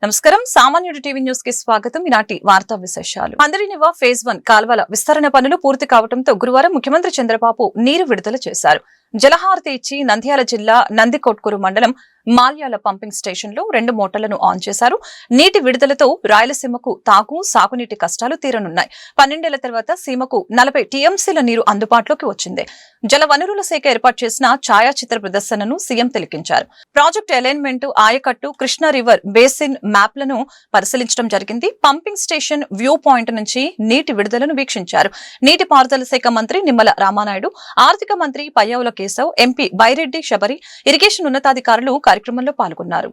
నమస్కారం సామాన్యుడి TV news కి స్వాగతం. ఈనాటి వార్తా విశేషాలు. అందరినివా ఫేజ్ 1 కాల్వల విస్తరణ పనులు పూర్తి కావడంతో గురువారం ముఖ్యమంత్రి చంద్రబాబు నీరు విడుదల చేశారు. జలహారతి ఇచ్చి నంద్యాల జిల్లా నందికొట్కూరు మండలం మాల్యాల పంపింగ్ స్టేషన్ లో 2 మోటార్లను ఆన్ చేశారు. నీటి విడుదలతో రాయలసీమకు తాగు సాగునీటి కష్టాలు తీరనున్నాయి. 12 ఏళ్ల తర్వాత సీమకు 40 టీఎంసీల నీరు అందుబాటులోకి వచ్చింది. జల వనరుల శాఖ ఏర్పాటు చేసిన ఛాయాచిత్ర ప్రదర్శనను సీఎం తిలకించారు. ప్రాజెక్టు అలైన్మెంట్, ఆయకట్టు, కృష్ణా రివర్ బేసిన్ మ్యాప్లను పరిశీలించడం జరిగింది. పంపింగ్ స్టేషన్ వ్యూ పాయింట్ నుంచి నీటి విడుదలను వీక్షించారు. నీటిపారుదల శాఖ మంత్రి నిమ్మల రామానాయుడు, ఆర్థిక మంత్రి పయ్యావుల కేశవ్, ఎంపీ బైరెడ్డి శబరి, ఇరిగేషన్ ఉన్నతాధికారులు కార్యక్రమంలో పాల్గొన్నారు.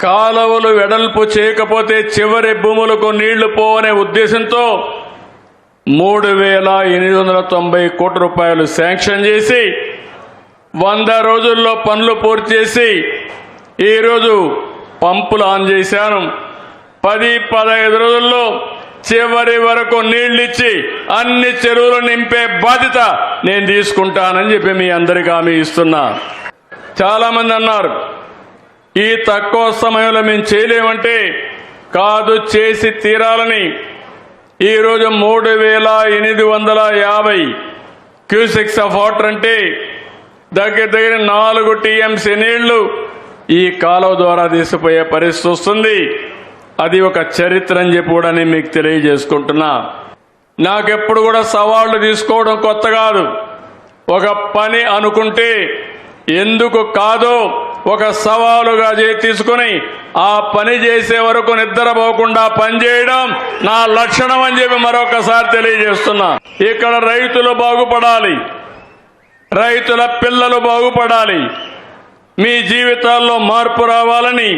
కాలువలు వెడల్పు చేయకపోతే చివరి భూములకు నీళ్లు పోవనే ఉద్దేశంతో 3,890 కోట్ల రూపాయలు శాంక్షన్ చేసి 100 రోజుల్లో పనులు పూర్తి చేసి ఈరోజు పంపులు ఆన్ చేశాను. 10-15 రోజుల్లో చివరి వరకు నీళ్లిచ్చి అన్ని చెరువులు నింపే బాధ్యత నేను తీసుకుంటానని చెప్పి మీ అందరికీ హామీ ఇస్తున్నా. చాలా మంది అన్నారు ఈ తక్కువ సమయంలో మేము చేయలేమంటే, కాదు చేసి తీరాలని. ఈరోజు 3,850 క్యూసెక్స్ ఆఫ్ వాటర్ అంటే దగ్గర 4 టీఎంసీ నీళ్లు ఈ కాలువ ద్వారా తీసుకుపోయే పరిస్థితి వస్తుంది. అది ఒక చరిత్ర అని చెప్పి కూడా నేను మీకు తెలియజేసుకుంటున్నా. నాకెప్పుడు కూడా సవాళ్లు తీసుకోవడం కొత్త కాదు. ఒక పని అనుకుంటే ఎందుకు కాదో ఒక సవాలుగా తీసుకుని ఆ పని చేసే వరకు నిద్రపోకుండా పనిచేయడం నా లక్షణం అని చెప్పి మరొకసారి తెలియజేస్తున్నా. ఇక్కడ రైతులు బాగుపడాలి, రైతుల పిల్లలు బాగుపడాలి, మీ జీవితాల్లో మార్పు రావాలని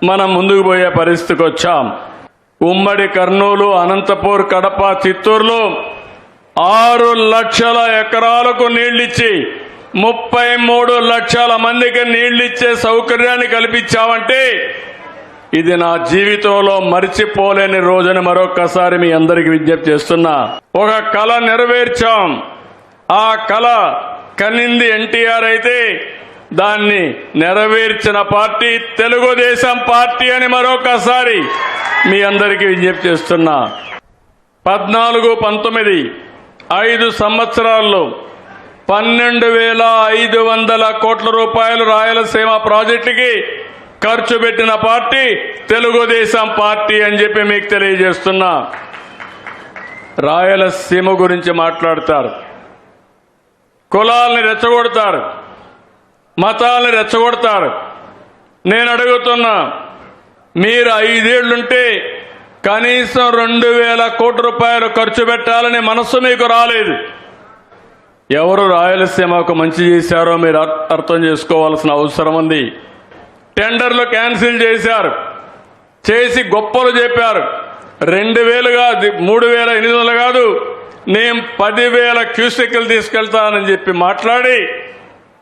మనం ముందుకు పోయే పరిస్థితికి వచ్చాం. ఉమ్మడి కర్నూలు, అనంతపూర్, కడప, చిత్తూరులో 6 లక్షల ఎకరాలకు నీళ్లిచ్చి 33 లక్షల మందికి నీళ్లిచ్చే సౌకర్యాన్ని కల్పించామంటే ఇది నా జీవితంలో మర్చిపోలేని రోజుని మరొకసారి మీ అందరికీ విజ్ఞప్తి చేస్తున్నా. ఒక కళ నెరవేర్చాం. ఆ కళ కనింది ఎన్టీఆర్ అయితే దాన్ని నెరవేర్చిన పార్టీ తెలుగుదేశం పార్టీ అని మరొకసారి మీ అందరికీ విజ్ఞప్తి చేస్తున్నా. 14-19 5 సంవత్సరాల్లో 12,500 కోట్ల రూపాయలు రాయలసీమ ప్రాజెక్టుకి ఖర్చు పెట్టిన పార్టీ తెలుగుదేశం పార్టీ అని చెప్పి మీకు తెలియజేస్తున్నా. రాయలసీమ గురించి మాట్లాడతారు, కులాలని రెచ్చగొడతారు, మతాలని రెచ్చగొడతారు. నేను అడుగుతున్నా, మీరు 5 ఏళ్లుంటే కనీసం 2,000 కోట్ల రూపాయలు ఖర్చు పెట్టాలని మనస్సు మీకు రాలేదు. ఎవరు రాయలసీమకు మంచి చేశారో మీరు అర్థం చేసుకోవాల్సిన అవసరం ఉంది. టెండర్లు క్యాన్సిల్ చేశారు, చేసి గొప్పలు చెప్పారు. 2,000 కాదు, 3,800 కాదు, నేను 10,000 క్యూసెక్లు తీసుకెళ్తానని చెప్పి మాట్లాడి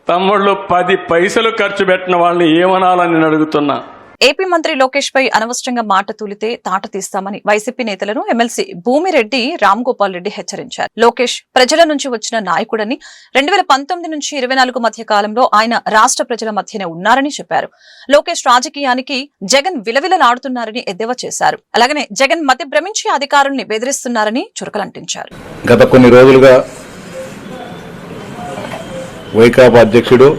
తమ్ముళ్ళు 10 పైసలు ఖర్చు పెట్టిన వాళ్ళని ఏమనాలని నేను అడుగుతున్నా. ఏపీ మంత్రి లోకేష్ పై అనవసరంగా మాట తూలితే తాట తీస్తామని వైసీపీ నేతలను ఎమ్మెల్సీ భూమిరెడ్డి రామ్గోపాల్ రెడ్డి హెచ్చరించారు. లోకేష్ ప్రజల నుంచి వచ్చిన నాయకుడని, 2019 నుంచి 24 మధ్య కాలంలో ఆయన రాష్ట్ర ప్రజల మధ్యనే ఉన్నారని చెప్పారు. లోకేష్ రాజకీయానికి జగన్ విలవిలలాడుతున్నారని ఎద్దేవా చేశారు. అలాగనే జగన్ మతి భ్రమించి అధికారుల్ని బెదిరిస్తున్నారని చురకలంటించారు. గత కొన్ని రోజులుగా వైకాపా అధ్యక్షుడు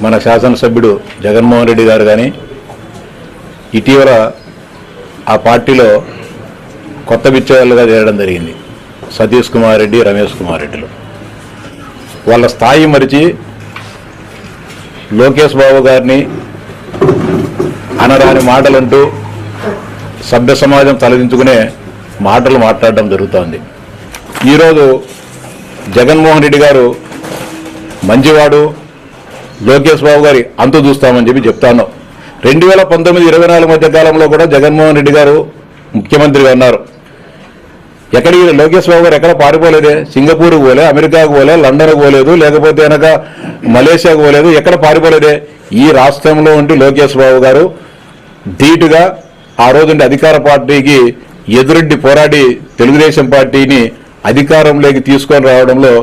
మన శాసనసభ్యుడు జగన్మోహన్ రెడ్డి గారు కానీ ఇటీవల ఆ పార్టీలో కొత్త బిచ్చగాళ్ళుగా చేరడం జరిగింది. సతీష్ కుమార్ రెడ్డి, రమేష్ కుమార్ రెడ్డిలు వాళ్ళ స్థాయి మరిచి లోకేష్ బాబు గారిని అనరాని మాటలంటూ సభ్య సమాజం తలదించుకునే మాటలు మాట్లాడడం జరుగుతోంది. ఈరోజు జగన్మోహన్ రెడ్డి గారు మంచివాడు, లోకేష్ బాబు గారి అంతు చూస్తామని చెప్పి చెప్తాను. 2019-24 మధ్య కాలంలో కూడా జగన్మోహన్ రెడ్డి గారు ముఖ్యమంత్రిగా ఉన్నారు. ఎక్కడికి లోకేష్ బాబు గారు ఎక్కడ పారిపోలేదే. సింగపూర్కు పోలే, అమెరికాకు పోలే, లండన్కు పోలేదు, లేకపోతే కనుక మలేషియాకు పోలేదు, ఎక్కడ పారిపోలేదే. ఈ రాష్ట్రంలో ఉండి లోకేష్ బాబు గారు ధీటుగా ఆ రోజుండి అధికార పార్టీకి ఎదురెడ్డి పోరాడి తెలుగుదేశం పార్టీని అధికారంలోకి తీసుకొని రావడంలో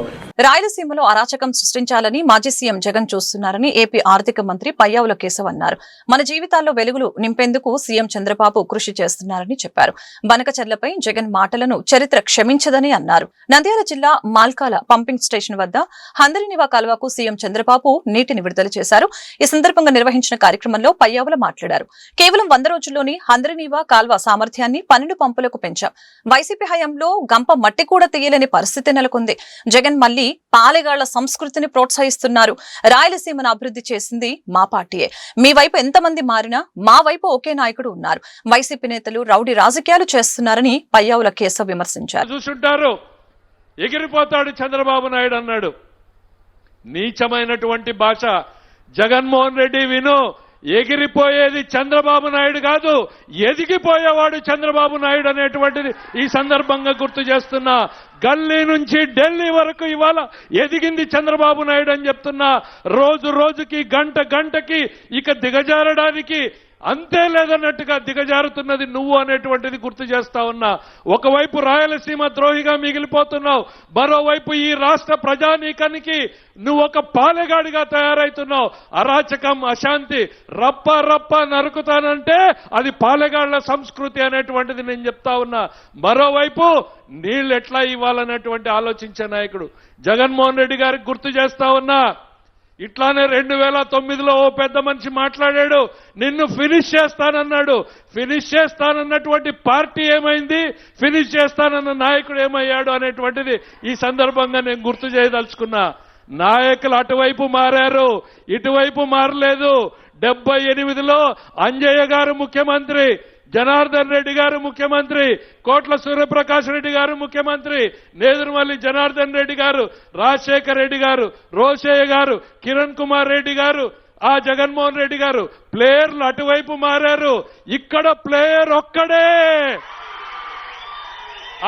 రాయలసీమలో అరాచకం సృష్టించాలని మాజీ సీఎం జగన్ చూస్తున్నారని ఏపీ ఆర్థిక మంత్రి పయ్యావుల కేశవ్ అన్నారు. మన జీవితాల్లో వెలుగులు నింపేందుకు సీఎం చంద్రబాబు కృషి చేస్తున్నారని చెప్పారు. బనకచర్లపై జగన్ మాటలను చరిత్ర క్షమించదని అన్నారు. నంద్యాల జిల్లా మాల్కాల పంపింగ్ స్టేషన్ వద్ద హందరినివా కాల్వకు సీఎం చంద్రబాబు నీటిని విడుదల చేశారు. ఈ సందర్భంగా నిర్వహించిన కార్యక్రమంలో పయ్యావుల మాట్లాడారు. కేవలం 100 రోజుల్లోని హందరినివా కాల్వ సామర్థ్యాన్ని 12 పంపులకు పెంచాం. వైసీపీ హయాంలో గంప మట్టి కూడా తీయలేని పరిస్థితి నెలకొంది. జగన్ మళ్లీ పాలెగాళ్ల సంస్కృతిని ప్రోత్సహిస్తున్నారు. రాయలసీమను అభివృద్ధి చేసింది మా పార్టీయే. మీ వైపు ఎంతమంది మారినా మా వైపు ఒకే నాయకుడు ఉన్నారు. వైసీపీ నేతలు రౌడీ రాజకీయాలు చేస్తున్నారని పయ్యావుల కేశవ్ విమర్శించారు. చూస్తుంటారు, ఎగిరిపోతాడు చంద్రబాబు నాయుడు అన్నాడు. నీచమైనటువంటి భాష. జగన్మోహన్ రెడ్డి విను, ఎగిరిపోయేది చంద్రబాబు నాయుడు కాదు, ఎదిగిపోయేవాడు చంద్రబాబు నాయుడు అనేటువంటిది ఈ సందర్భంగా గుర్తు చేస్తున్నా. గల్లీ నుంచి ఢిల్లీ వరకు ఇవాళ ఎదిగింది చంద్రబాబు నాయుడు అని చెప్తున్నా. రోజు రోజుకి గంట గంటకి ఇక దిగజారడానికి అంతే లేదన్నట్టుగా దిగజారుతున్నది నువ్వు అనేటువంటిది గుర్తు చేస్తా ఉన్నా. ఒకవైపు రాయలసీమ ద్రోహిగా మిగిలిపోతున్నావు, మరోవైపు ఈ రాష్ట్ర ప్రజానీకానికి నువ్వు ఒక పాలెగాడిగా తయారైతున్నావు. అరాచకం, అశాంతి రప్ప రప్ప నరుకుతానంటే అది పాలెగాళ్ల సంస్కృతి అనేటువంటిది నేను చెప్తా ఉన్నా. మరోవైపు నీళ్ళు ఎట్లా ఇవ్వాలనేటువంటి ఆలోచించే నాయకుడు జగన్మోహన్ రెడ్డి గారికి గుర్తు చేస్తా ఉన్నా. ఇట్లానే 2009లో ఓ పెద్ద మనిషి మాట్లాడాడు, నిన్ను ఫినిష్ చేస్తానన్నాడు. ఫినిష్ చేస్తానన్నటువంటి పార్టీ ఏమైంది, ఫినిష్ చేస్తానన్న నాయకుడు ఏమయ్యాడు అనేటువంటిది ఈ సందర్భంగా నేను గుర్తు చేయదలుచుకున్నా. నాయకులు అటువైపు మారారు, ఇటువైపు మారలేదు. 78లో అంజయ్య గారు ముఖ్యమంత్రి, జనార్దన్ రెడ్డి గారు ముఖ్యమంత్రి, కోట్ల సూర్యప్రకాష్ రెడ్డి గారు ముఖ్యమంత్రి, నేదురుమల్లి జనార్దన్ రెడ్డి గారు, రాజశేఖర్ రెడ్డి గారు, రోషయ్య గారు, కిరణ్ కుమార్ రెడ్డి గారు, ఆ జగన్మోహన్ రెడ్డి గారు. ప్లేయర్లు అటువైపు మారారు, ఇక్కడ ప్లేయర్ ఒక్కడే.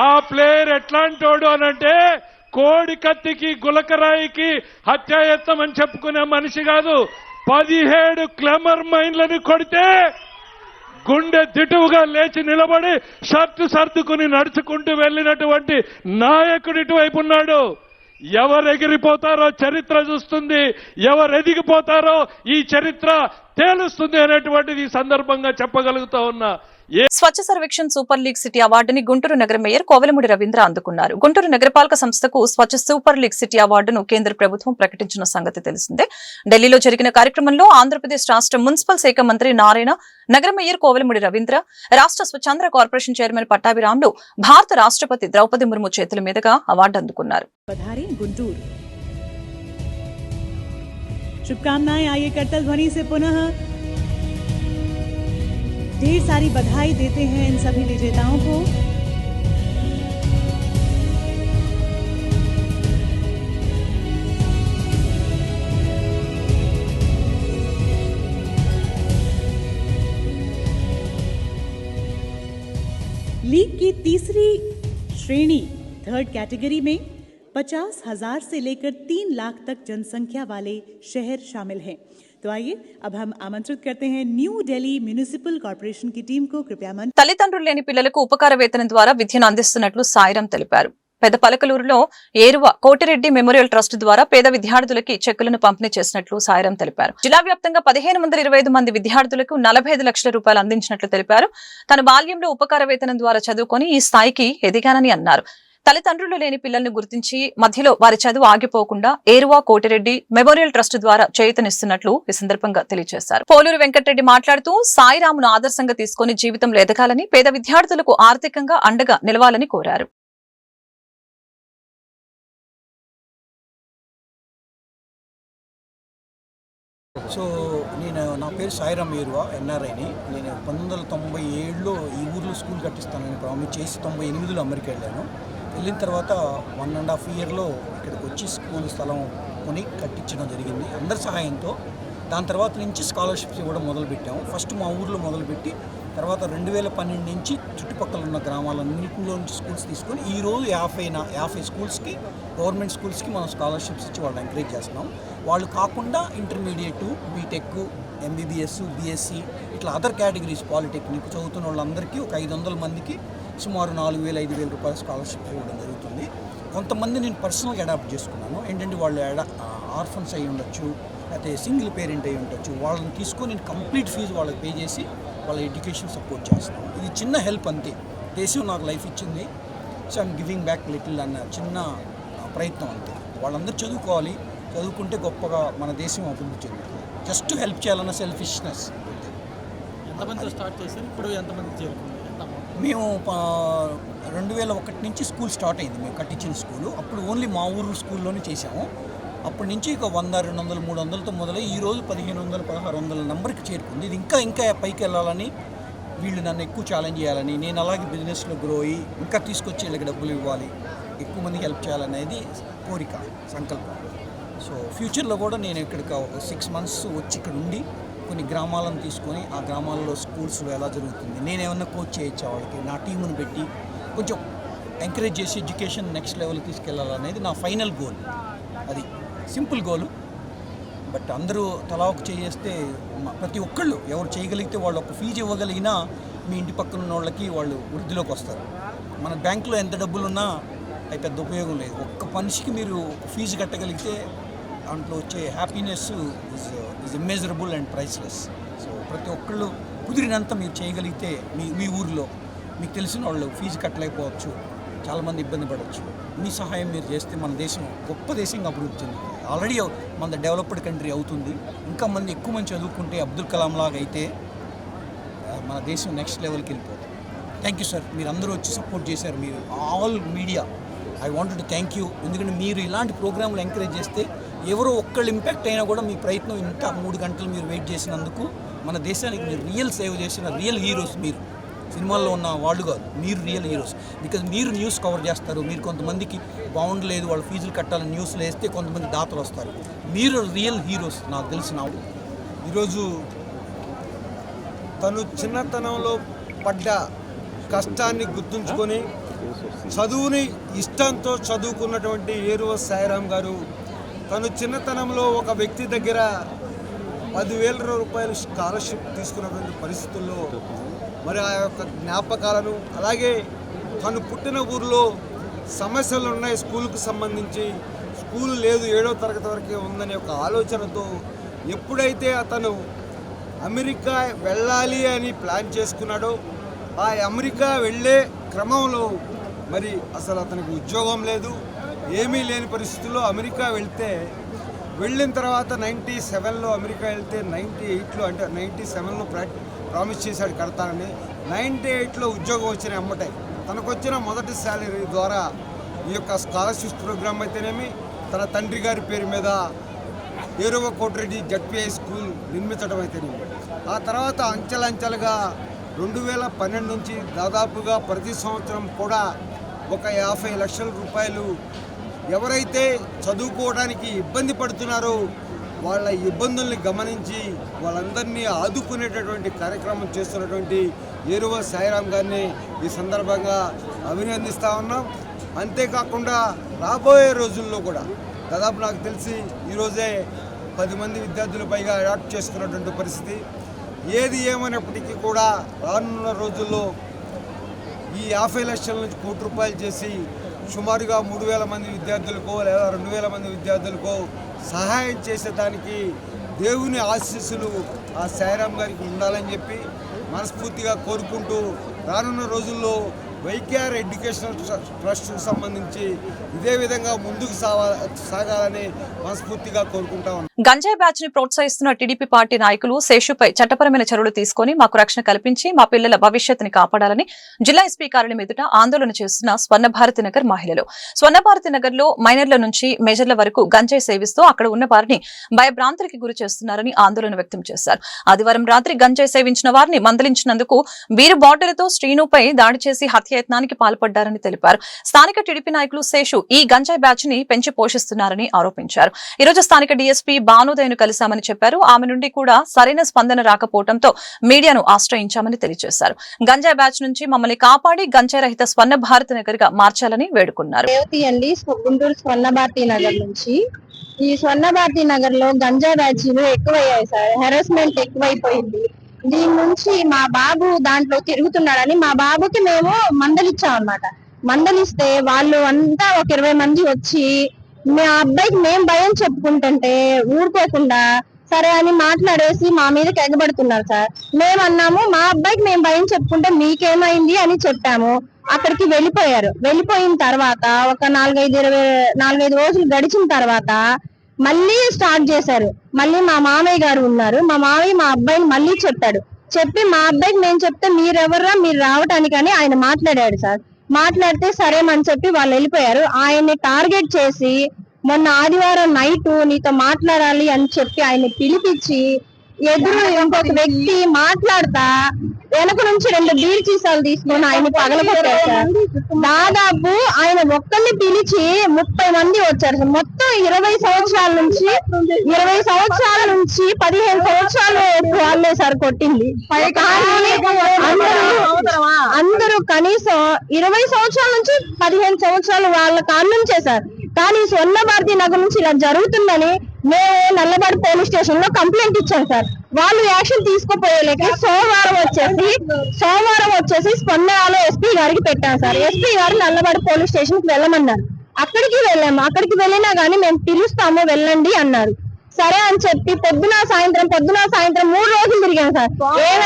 ఆ ప్లేయర్ ఎట్లాంటోడు అనంటే కోడి కత్తికి గులకరాయికి హత్యాయత్నం అని చెప్పుకునే మనిషి కాదు. 17 క్లెమర్ మైన్లను కొడితే గుండె దిటువుగా లేచి నిలబడి షర్టు సర్దుకుని నడుచుకుంటూ వెళ్ళినటువంటి నాయకుడు ఇటువైపు ఉన్నాడు. ఎవరు ఎగిరిపోతారో చరిత్ర చూస్తుంది, ఎవరు ఎదిగిపోతారో ఈ చరిత్ర తేలుస్తుంది అనేటువంటిది ఈ సందర్భంగా చెప్పగలుగుతా ఉన్నా. స్వచ్ఛ సర్వేక్షణ్ సూపర్ లీగ్ సిటీ అవార్డుని గుంటూరు నగర మేయర్ కోవెలమూడి రవీంద్ర అందుకున్నారు. గుంటూరు నగరపాలక సంస్థకు స్వచ్ఛ సూపర్ లీగ్ సిటీ అవార్డును కేంద్ర ప్రభుత్వం ప్రకటించిన సంగతి తెలిసిందే. ఢిల్లీలో జరిగిన కార్యక్రమంలో ఆంధ్రప్రదేశ్ రాష్ట్ర మున్సిపల్ శాఖ మంత్రి నారాయణ, నగర మేయర్ కోవెలమూడి రవీంద్ర, రాష్ట్ర స్వచ్ఛాంధ్ర కార్పొరేషన్ చైర్మన్ పట్టాభిరాములు భారత రాష్ట్రపతి ద్రౌపది ముర్ము చేతుల మీదుగా అవార్డు అందుకున్నారు. ढेर सारी बधाई देते हैं इन सभी विजेताओं को। लीग की तीसरी श्रेणी थर्ड कैटेगरी में 50,000 से लेकर 3 लाख तक जनसंख्या वाले शहर शामिल हैं। तो आइए अब हम आमंत्रित करते हैं न्यू दिल्ली म्युनिसिपल कॉर्पोरेशन की टीम को। कृपया मन తల్లిదండ్రులు లేని పిల్లలకు ఉపకార వేతనం ద్వారా విద్యను అందిస్తున్నట్లు సాయిరాం తెలిపారు. పెద్ద పలకలూరులో ఏరువ కోటిరెడ్డి మెమోరియల్ ట్రస్ట్ ద్వారా పేద విద్యార్థులకి చెక్కులను పంపిణీ చేసినట్లు సాయిరాం తెలిపారు. జిల్లా వ్యాప్తంగా 1525 మంది విద్యార్థులకు 45 లక్షల రూపాయలు అందించినట్లు తెలిపారు. తన బాల్యంలో ఉపకార వేతనం ద్వారా చదువుకొని ఈ స్థాయికి ఎదిగానని అన్నారు. తల్లిదండ్రులు లేని పిల్లలను గుర్తించి మధ్యలో వారి చదువు ఆగిపోకుండా ఏరువా కోటిరెడ్డి మెమోరియల్ ట్రస్ట్ ద్వారా చేయూతనిస్తున్నట్లు ఈ సందర్భంగా తెలియజేశారు. పోలూరు వెంకటరెడ్డి మాట్లాడుతూ సాయిరామును ఆదర్శంగా తీసుకుని జీవితంలో ఎదగాలని, పేద విద్యార్థులకు ఆర్థికంగా అండగా నిలవాలని కోరారు. సో నా పేరు సాయిరామ్ ఏరువా, ఎన్ఆర్ఐని. నేను 1997లో ఈ ఊర్లో స్కూల్ కట్టిస్తానని ప్రామిస్ చేసి 98లో అమెరికా వెళ్ళాను. వెళ్ళిన తర్వాత 1.5 ఇయర్లో ఇక్కడికి వచ్చి స్కూల్ స్థలం కొని కట్టించడం జరిగింది అందరి సహాయంతో. దాని తర్వాత నుంచి స్కాలర్షిప్స్ ఇవ్వడం మొదలుపెట్టాము. ఫస్ట్ మా ఊర్లో మొదలుపెట్టి తర్వాత 2012 నుంచి చుట్టుపక్కల ఉన్న గ్రామాలన్నింటిలో నుంచి స్కూల్స్ తీసుకొని ఈరోజు 50 స్కూల్స్కి, గవర్నమెంట్ స్కూల్స్కి మనం స్కాలర్షిప్స్ ఇచ్చి వాళ్ళని ఎంకరేజ్ చేస్తున్నాం. వాళ్ళు కాకుండా ఇంటర్మీడియట్, బీటెక్, ఎంబీబీఎస్, బీఎస్సీ ఇట్లా అదర్ కేటగిరీస్ పాలిటెక్నిక్ చదువుతున్న వాళ్ళందరికీ ఒక 500 మందికి సుమారు 4,000-5,000 రూపాయల స్కాలర్షిప్ ఇవ్వడం జరుగుతుంది. కొంతమంది నేను పర్సనల్గా అడాప్ట్ చేసుకున్నాను. ఏంటంటే వాళ్ళు ఆర్ఫన్స్ అయి ఉండొచ్చు, అయితే సింగిల్ పేరెంట్ అయి ఉండొచ్చు. వాళ్ళని తీసుకొని నేను కంప్లీట్ ఫీజు వాళ్ళకి పే చేసి వాళ్ళ ఎడ్యుకేషన్ సపోర్ట్ చేస్తాను. ఇది చిన్న హెల్ప్ అంతే. దేశం నాకు లైఫ్ ఇచ్చింది, so I'm giving back little అన్న చిన్న ప్రయత్నం అంతే. వాళ్ళందరూ చదువుకోవాలి, చదువుకుంటే గొప్పగా మన దేశం అభివృద్ధి చెందుతుంది. జస్ట్ హెల్ప్ చేయాలన్న సెల్ఫిష్నెస్. ఎంతమంది స్టార్ట్ చేశారు, ఇప్పుడు ఎంతమంది చేరుకుంది? మేము 2001 నుంచి స్కూల్ స్టార్ట్ అయింది, మేము కట్టించిన స్కూలు. అప్పుడు ఓన్లీ మా ఊరు స్కూల్లోనే చేసాము. అప్పటి నుంచి ఇక 100, 200, 300తో మొదలై ఈరోజు 1500, 1600 నెంబర్కి చేరుకుంది. ఇది ఇంకా పైకి వెళ్ళాలని, వీళ్ళు నన్ను ఎక్కువ ఛాలెంజ్ చేయాలని, నేను అలాగే బిజినెస్లో గ్రో అయ్యి ఇంకా తీసుకొచ్చి వీళ్ళకి డబ్బులు ఇవ్వాలి, ఎక్కువ మందికి హెల్ప్ చేయాలనేది కోరిక, సంకల్పం. సో ఫ్యూచర్లో కూడా నేను ఇక్కడికి 6 months వచ్చి ఇక్కడ ఉండి కొన్ని గ్రామాలను తీసుకొని ఆ గ్రామాల్లో స్కూల్స్ ఎలా జరుగుతుంది, నేనేమన్నా కోచ్ చేయొచ్చా వాళ్ళకి, నా టీముని పెట్టి కొంచెం ఎంకరేజ్ చేసి ఎడ్యుకేషన్ నెక్స్ట్ లెవెల్కి తీసుకెళ్లాలనేది నా ఫైనల్ గోల్. అది సింపుల్ గోలు. బట్ అందరూ తలా ఒక చేస్తే ప్రతి ఒక్కళ్ళు ఎవరు చేయగలిగితే వాళ్ళు ఒక ఫీజు ఇవ్వగలిగినా మీ ఇంటి పక్కన ఉన్న వాళ్ళకి వాళ్ళు వృద్ధిలోకి వస్తారు. మన బ్యాంకులో ఎంత డబ్బులున్నా అది పెద్ద ఉపయోగం లేదు. ఒక్క మనిషికి మీరు ఫీజు కట్టగలిగితే దాంట్లో వచ్చే happiness is immeasurable and priceless. So ప్రతి ఒక్కళ్ళు కుదిరినంత మీరు చేయగలిగితే మీ ఊరిలో మీకు తెలిసిన వాళ్ళు ఫీజు కట్టలేకపోవచ్చు, చాలామంది ఇబ్బంది పడవచ్చు. మీ సహాయం మీరు చేస్తే మన దేశం గొప్ప దేశంగా అభివృద్ధి చెందుతుంది. ఆల్రెడీ మన డెవలప్డ్ కంట్రీ అవుతుంది. ఇంకా ఎక్కువ మంది చదువుకుంటే అబ్దుల్ కలాం లాగా అయితే మన దేశం నెక్స్ట్ లెవెల్కి వెళ్ళిపోతుంది. థ్యాంక్ యూ సార్, మీరు అందరూ వచ్చి సపోర్ట్ చేశారు. మీరు all media I wanted to thank you. ఎందుకంటే మీరు ఇలాంటి ప్రోగ్రాంలు ఎంకరేజ్ చేస్తే ఎవరో ఒక్కళ్ళు ఇంపాక్ట్ అయినా కూడా మీ ప్రయత్నం ఇంత 3 గంటలు మీరు వెయిట్ చేసినందుకు మన దేశానికి మీరు రియల్ సేవ్ చేసిన రియల్ హీరోస్. మీరు సినిమాల్లో ఉన్న వాళ్ళు కాదు, మీరు రియల్ హీరోస్. బికాజ్ మీరు న్యూస్ కవర్ చేస్తారు. మీరు కొంతమందికి బాగుండలేదు, వాళ్ళ ఫీజులు కట్టాలని న్యూస్లో వేస్తే కొంతమంది దాతలు వస్తారు. మీరు రియల్ హీరోస్ నాకు తెలిసిన. ఈరోజు తను చిన్నతనంలో పడ్డ కష్టాన్ని గుర్తుంచుకొని చదువుని ఇష్టంతో చదువుకున్నటువంటి ఏరువ సాయిరామ్ గారు తను చిన్నతనంలో ఒక వ్యక్తి దగ్గర 10,000 రూపాయలు స్కాలర్షిప్ తీసుకున్నటువంటి పరిస్థితుల్లో మరి ఆ యొక్క జ్ఞాపకాలను, అలాగే తను పుట్టిన ఊరిలో సమస్యలు ఉన్నాయి స్కూల్కి సంబంధించి, స్కూల్ లేదు 7వ తరగతి వరకే ఉందనే ఒక ఆలోచనతో ఎప్పుడైతే అతను అమెరికా వెళ్ళాలి అని ప్లాన్ చేసుకున్నాడో ఆ అమెరికా వెళ్ళే క్రమంలో మరి అసలు అతనికి ఉద్యోగం లేదు, ఏమీ లేని పరిస్థితుల్లో అమెరికా వెళ్ళిన తర్వాత 97లో అమెరికా వెళ్తే 98లో అంటే 97లో ప్రామిస్ చేశాడు కడతానని. 98లో ఉద్యోగం వచ్చిన అమ్మటే తనకు వచ్చిన మొదటి శాలరీ ద్వారా ఈ యొక్క స్కాలర్షిప్ ప్రోగ్రామ్ అయితేనేమి, తన తండ్రి గారి పేరు మీద ఏరువ కోటిరెడ్డి జడ్పీఐ స్కూల్ నిర్మించడం అయితేనేమి, ఆ తర్వాత అంచెలంచెలుగా 2012 నుంచి దాదాపుగా ప్రతి సంవత్సరం కూడా ఒక 50 లక్షల రూపాయలు ఎవరైతే చదువుకోవడానికి ఇబ్బంది పడుతున్నారో వాళ్ళ ఇబ్బందుల్ని గమనించి వాళ్ళందరినీ ఆదుకునేటటువంటి కార్యక్రమం చేస్తున్నటువంటి ఏరువ సాయిరామ్ గారిని ఈ సందర్భంగా అభినందిస్తూ ఉన్నాం. అంతేకాకుండా రాబోయే రోజుల్లో కూడా దాదాపు నాకు తెలిసి ఈరోజే 10 మంది విద్యార్థులు పైగా అడాప్ట్ చేసుకున్నటువంటి పరిస్థితి. ఏది ఏమైనప్పటికీ కూడా రానున్న రోజుల్లో ఈ 50 లక్షల నుంచి ₹1 కోటి చేసి సుమారుగా 3,000 మంది విద్యార్థులకో లేదా 2,000 మంది విద్యార్థులకో సహాయం చేసేదానికి దేవుని ఆశీస్సులు ఆ సాయిరామ్ గారికి ఉండాలని చెప్పి మనస్ఫూర్తిగా కోరుకుంటూ రానున్న రోజుల్లో వైకేఆర్ ఎడ్యుకేషనల్ ట్రస్ట్కు సంబంధించి ఇదే విధంగా ముందుకు సాగాలని మనస్ఫూర్తిగా కోరుకుంటా ఉన్నాం. గంజాయి బ్యాచ్ ని ప్రోత్సహిస్తున్న టీడీపీ పార్టీ నాయకులు శేషుపై చట్టపరమైన చర్యలు తీసుకుని మాకు రక్షణ కల్పించి మా పిల్లల భవిష్యత్తుని కాపాడాలని జిల్లా ఎస్పీ కార్యాలయం ఎదుట ఆందోళన చేస్తున్న స్వర్ణభారతి నగర్ మహిళలు. స్వర్ణభారతి నగర్ లో మైనర్ల నుంచి మేజర్ల వరకు గంజాయి సేవిస్తూ అక్కడ ఉన్న వారిని భయభ్రాంతులకి గురి చేస్తున్నారని ఆందోళన వ్యక్తం చేశారు. ఆదివారం రాత్రి గంజాయి సేవించిన వారిని మందలించినందుకు వీరు బాటిల్తో శ్రీనుపై దాడి చేసి హత్యాయత్నానికి పాల్పడ్డారని తెలిపారు. స్థానిక టీడీపీ నాయకులు శేషు ఈ గంజాయి బ్యాచ్ ని పెంచి పోషిస్తున్నారని ఆరోపించారు. ఈ రోజు స్థానిక డీఎస్పీ భానుదయను కలిశామని చెప్పారు. ఆమె నుండి కూడా సరైన స్పందన రాకపోవడంతో మీడియాను ఆశ్రయించామని తెలియజేశారు. గంజాయి బ్యాచ్ నుంచి మమ్మల్ని కాపాడి గంజాయి రహిత స్వర్ణ భారతి నగర్ గా మార్చాలని వేడుకున్నారు. గుంటూరు స్వర్ణ భారతి నగర్ నుంచి ఈ స్వర్ణ భారతి నగర్ లో గంజాయి బ్యాచ్లు ఎక్కువయ్యాయి సార్. హెరాస్మెంట్ ఎక్కువైపోయింది. దీని నుంచి మా బాబు దాంట్లో తిరుగుతున్నాడని మా బాబుకి మేము మందలిచ్చాం అన్నమాట. మందలిస్తే వాళ్ళు అంతా ఒక 20 మంది వచ్చి మా అబ్బాయికి మేము భయం చెప్పుకుంటుంటే ఊరుకోకుండా సరే అని మాట్లాడేసి మా మీదకి ఎగబడుతున్నారు సార్. మేము అన్నాము మా అబ్బాయికి మేము భయం చెప్పుకుంటే మీకేమైంది అని చెప్పాము. అక్కడికి వెళ్ళిపోయారు. వెళ్ళిపోయిన తర్వాత ఒక 4-5 రోజులు గడిచిన తర్వాత మళ్ళీ స్టార్ట్ చేశారు. మళ్ళీ మా మామయ్య గారు ఉన్నారు. మా మామయ్య మా అబ్బాయిని మళ్ళీ చెప్పాడు. చెప్పి మా అబ్బాయికి మేము చెప్తే మీరెవర్రా మీరు రావటానికని ఆయన మాట్లాడాడు సార్. మాట్లాడితే సరేమని చెప్పి వాళ్ళు వెళ్ళిపోయారు. ఆయన్ని టార్గెట్ చేసి మొన్న ఆదివారం నైట్ నీతో మాట్లాడాలి అని చెప్పి ఆయన్ని పిలిపించి ఎదురు ఇంకొక వ్యక్తి మాట్లాడతా వెనక నుంచి 2 బీర్ సీసాలు తీసుకొని ఆయన పగలగొట్టారు సార్. దాదాపు ఆయన ఒక్కరిని పిలిచి 30 మంది వచ్చారు సార్. మొత్తం 20 సంవత్సరాల నుంచి 15 సంవత్సరాలు వాళ్ళే సార్ కొట్టింది. అందరూ కనీసం 20 సంవత్సరాల నుంచి 15 సంవత్సరాలు వాళ్ళ కాన్నుంచే సార్. కానీ స్వర్ణ భారతి నగర్ నుంచి ఇలా జరుగుతుందని మేము నల్లబాడు పోలీస్ స్టేషన్ లో కంప్లైంట్ ఇచ్చాం సార్. వాళ్ళు యాక్షన్ తీసుకోపోయేలేక సోమవారం వచ్చేసి స్పందనలో ఎస్పీ గారికి పెట్టాం సార్. ఎస్పీ గారు నల్లబాడు పోలీస్ స్టేషన్ కి వెళ్ళమన్నారు. అక్కడికి వెళ్ళాము. అక్కడికి వెళ్ళినా గానీ మేము పిలుస్తాము వెళ్ళండి అన్నారు. సరే అని చెప్పి పొద్దున సాయంత్రం 3 రోజులు తిరిగాం సార్. ఏం